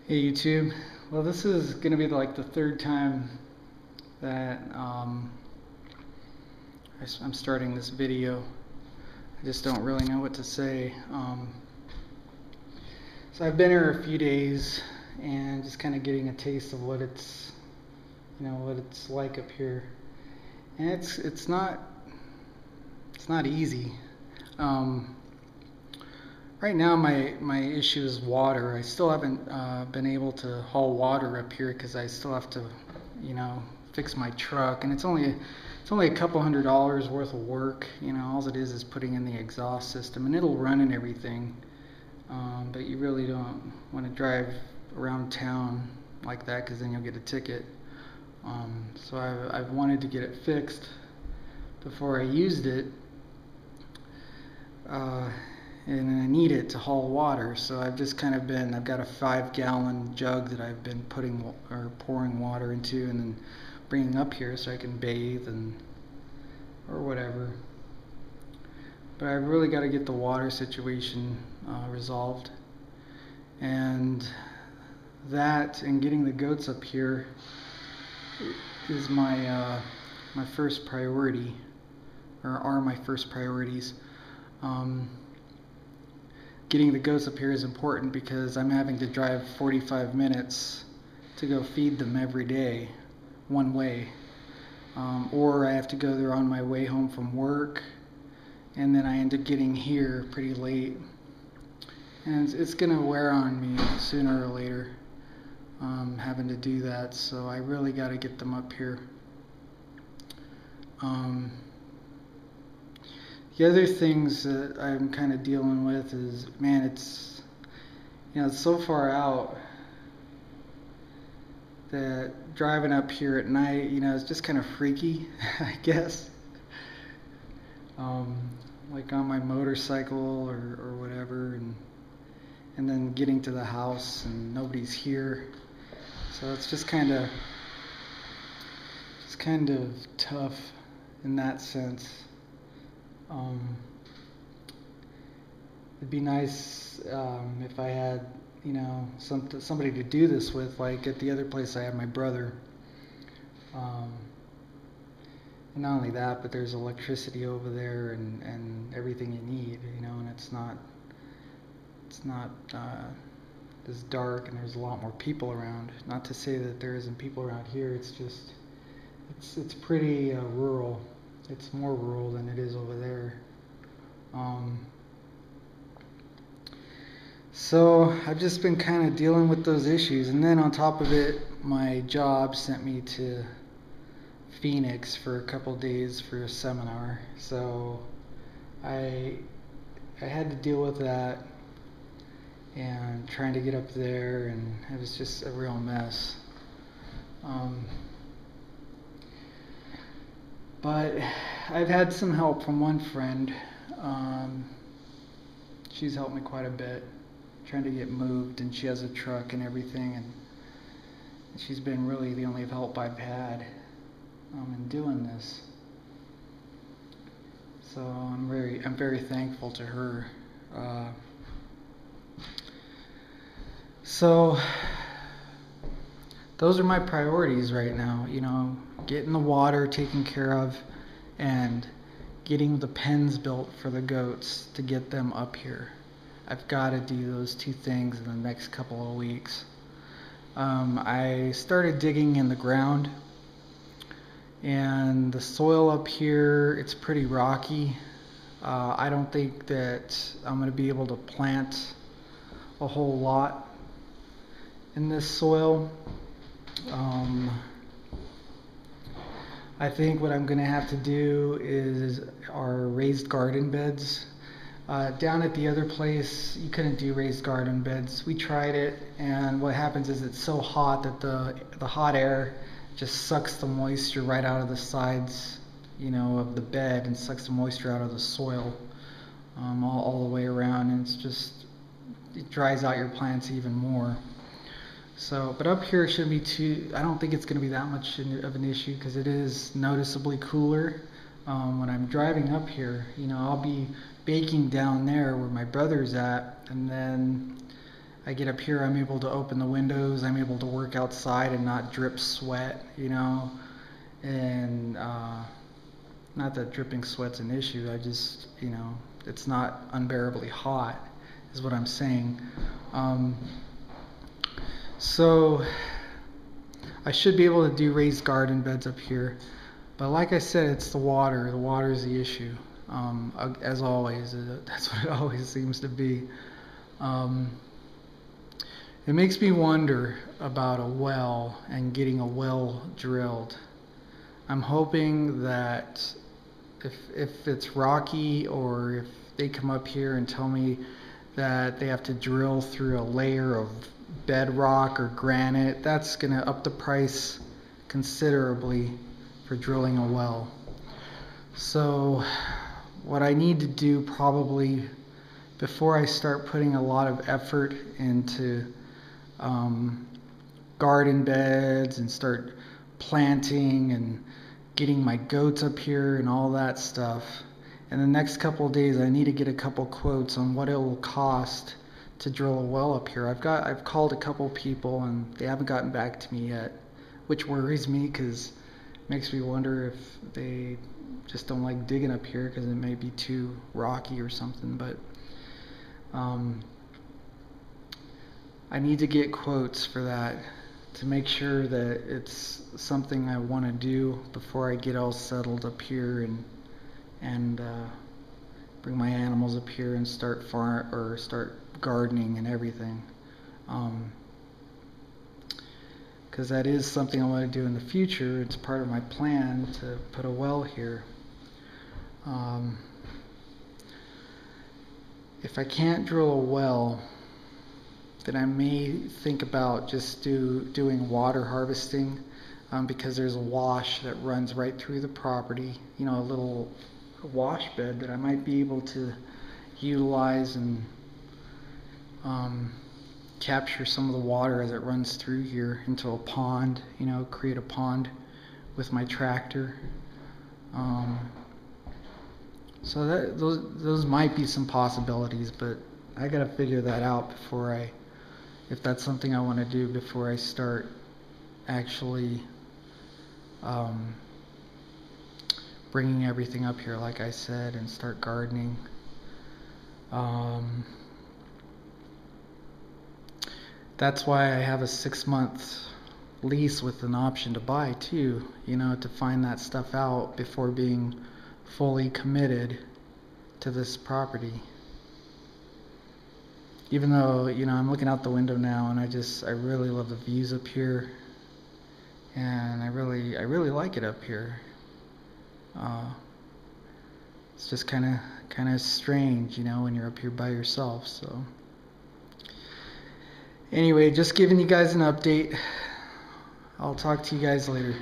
Hey YouTube. Well, this is gonna be like the third time that I'm starting this video. I just don't really know what to say. So I've been here a few days and just kind of getting a taste of what what it's like up here, and it's not easy. Right now, my issue is water. I still haven't been able to haul water up here because I still have to, fix my truck, and it's only a couple $100 worth of work. All it is putting in the exhaust system, and it'll run and everything. But you really don't want to drive around town like that because then you'll get a ticket. So I've wanted to get it fixed before I used it. And I need it to haul water, so I've just kind of I've got a 5-gallon jug that I've been pouring water into and then bringing up here so I can bathe or whatever. But I've really got to get the water situation resolved, and that and getting the goats up here is my first priority, or are my first priorities. Getting the goats up here is important because I'm having to drive 45 minutes to go feed them every day, one way. Or I have to go there on my way home from work, and then I end up getting here pretty late. And it's going to wear on me sooner or later, having to do that, so I really got to get them up here. The other things that I'm kind of dealing with is, man, it's so far out that driving up here at night, it's just kind of freaky, I guess. Like on my motorcycle or whatever, and then getting to the house and nobody's here. So it's just kind of tough in that sense. It'd be nice if I had, somebody to do this with. Like at the other place, I have my brother. And not only that, but there's electricity over there and everything you need, and it's not as dark, and there's a lot more people around. Not to say that there isn't people around here. It's just it's pretty rural. It's more rural than it is over there. So I've just been kind of dealing with those issues, and then on top of it, my job sent me to Phoenix for a couple days for a seminar. So I had to deal with that and trying to get up there, and it was just a real mess. But I've had some help from one friend. She's helped me quite a bit trying to get moved, and she has a truck and everything, and she's been really the only help I've had in doing this. So I'm very thankful to her. So those are my priorities right now, getting the water taken care of and getting the pens built for the goats to get them up here. I've got to do those two things in the next couple of weeks. I started digging in the ground, and the soil up here, it's pretty rocky. I don't think that I'm going to be able to plant a whole lot in this soil. I think what I'm going to have to do are raised garden beds. Down at the other place, you couldn't do raised garden beds. We tried it, and what happens is it's so hot that the hot air just sucks the moisture right out of the sides, of the bed, and sucks the moisture out of the soil all the way around, and it dries out your plants even more. So, but up here it shouldn't be I don't think it's going to be that much of an issue because it is noticeably cooler. When I'm driving up here, I'll be baking down there where my brother's at, and then I get up here, I'm able to open the windows, I'm able to work outside and not drip sweat, you know, and not that dripping sweat's an issue, I just, you know, it's not unbearably hot, is what I'm saying. So I should be able to do raised garden beds up here, but like I said, it's the water. The water is the issue, as always. That's what it always seems to be. It makes me wonder about a well and getting a well drilled. I'm hoping that if it's rocky, or if they come up here and tell me that they have to drill through a layer of bedrock or granite, that's going to up the price considerably for drilling a well. So what I need to do probably before I start putting a lot of effort into garden beds and start planting and getting my goats up here and all that stuff, in the next couple of days I need to get a couple quotes on what it will cost to drill a well up here. I've called a couple people and they haven't gotten back to me yet, which worries me because it makes me wonder if they just don't like digging up here because it may be too rocky or something. But I need to get quotes for that to make sure that it's something I want to do before I get all settled up here and bring my animals up here and start gardening and everything. Because that is something I want to do in the future. It's part of my plan to put a well here. If I can't drill a well, then I may think about just doing water harvesting, because there's a wash that runs right through the property, you know, a little wash bed that I might be able to utilize and capture some of the water as it runs through here into a pond, you know, create a pond with my tractor. So those might be some possibilities, but I gotta figure that out if that's something I want to do before I start actually bringing everything up here, like I said, and start gardening. That's why I have a 6-month lease with an option to buy too, you know, to find that stuff out before being fully committed to this property. Even though, you know, I'm looking out the window now and I really love the views up here, and I really like it up here. It's just kind of strange, you know, when you're up here by yourself. So anyway, just giving you guys an update. I'll talk to you guys later.